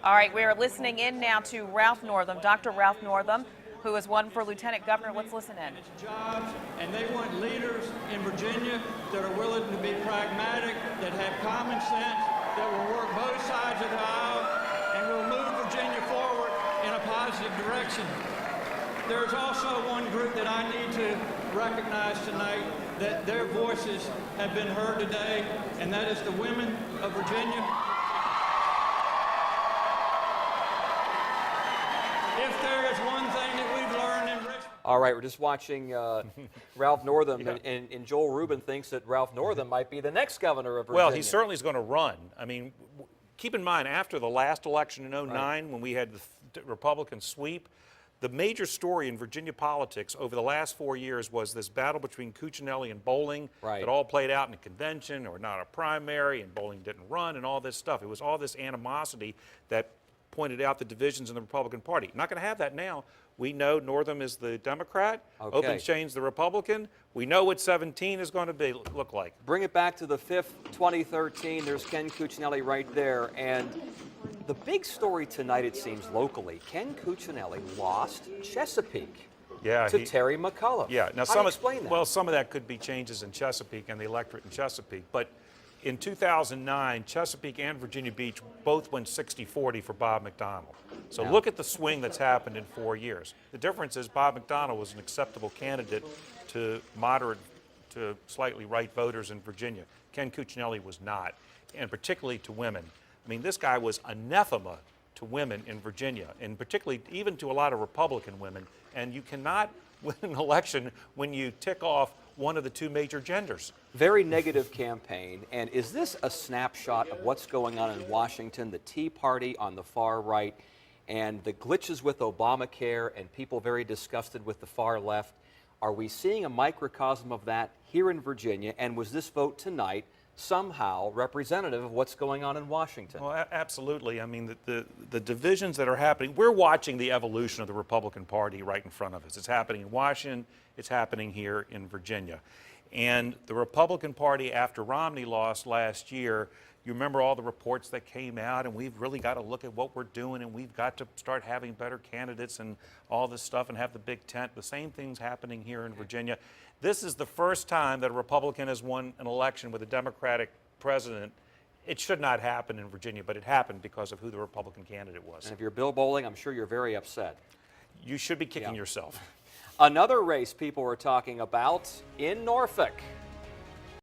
All right, we are listening in now to Ralph Northam, Dr. Ralph Northam, who has won for lieutenant governor. Let's listen in. It's jobs, and they want leaders in Virginia that are willing to be pragmatic, that have common sense, that will work both sides of the aisle, and will move Virginia forward in a positive direction. There's also one group that I need to recognize tonight, that their voices have been heard today, and that is the women of Virginia. If there is one thing that we've learned in Richmond. All right, we're just watching Ralph Northam, Yeah. and Joel Rubin thinks that Ralph Northam might be the next governor of Virginia. Well, he certainly is going to run. I mean, keep in mind, after the last election in '09, when we had the Republican sweep, the major story in Virginia politics over the last 4 years was this battle between Cuccinelli and Bowling that all played out in a convention or not a primary, and Bowling didn't run and all this stuff. It was all this animosity that pointed out the divisions in the Republican Party. Not going to have that now. We know Northam is the Democrat, Open Chain's the Republican. We know what 17 is going to look like. Bring it back to the 5th, 2013. There's Ken Cuccinelli right there. And the big story tonight, it seems, locally, Ken Cuccinelli lost Chesapeake to Terry McCullough. Yeah. Now, How do you explain that? Well, some of that could be changes in Chesapeake and the electorate in Chesapeake. But in 2009, Chesapeake and Virginia Beach both went 60-40 for Bob McDonnell. So look at the swing that's happened in 4 years. The difference is Bob McDonnell was an acceptable candidate to moderate to slightly right voters in Virginia. Ken Cuccinelli was not, and particularly to women. I mean, this guy was anathema to women in Virginia, and particularly even to a lot of Republican women. And you cannot win an election when you tick off one of the two major genders. Very negative campaign. And is this a snapshot of what's going on in Washington, the Tea Party on the far right, and the glitches with Obamacare and people very disgusted with the far left? Are we seeing a microcosm of that here in Virginia? And was this vote tonight somehow representative of what's going on in Washington? Well, absolutely. I mean, the divisions that are happening, we're watching the evolution of the Republican Party right in front of us. It's happening in Washington, it's happening here in Virginia. And the Republican Party, after Romney lost last year, you remember all the reports that came out, and we've really got to look at what we're doing, and we've got to start having better candidates and all this stuff and have the big tent. The same thing's happening here in Virginia. This is the first time that a Republican has won an election with a Democratic president. It should not happen in Virginia, but it happened because of who the Republican candidate was. And if you're Bill Bowling, I'm sure you're very upset. You should be kicking yourself. Another race people were talking about in Norfolk.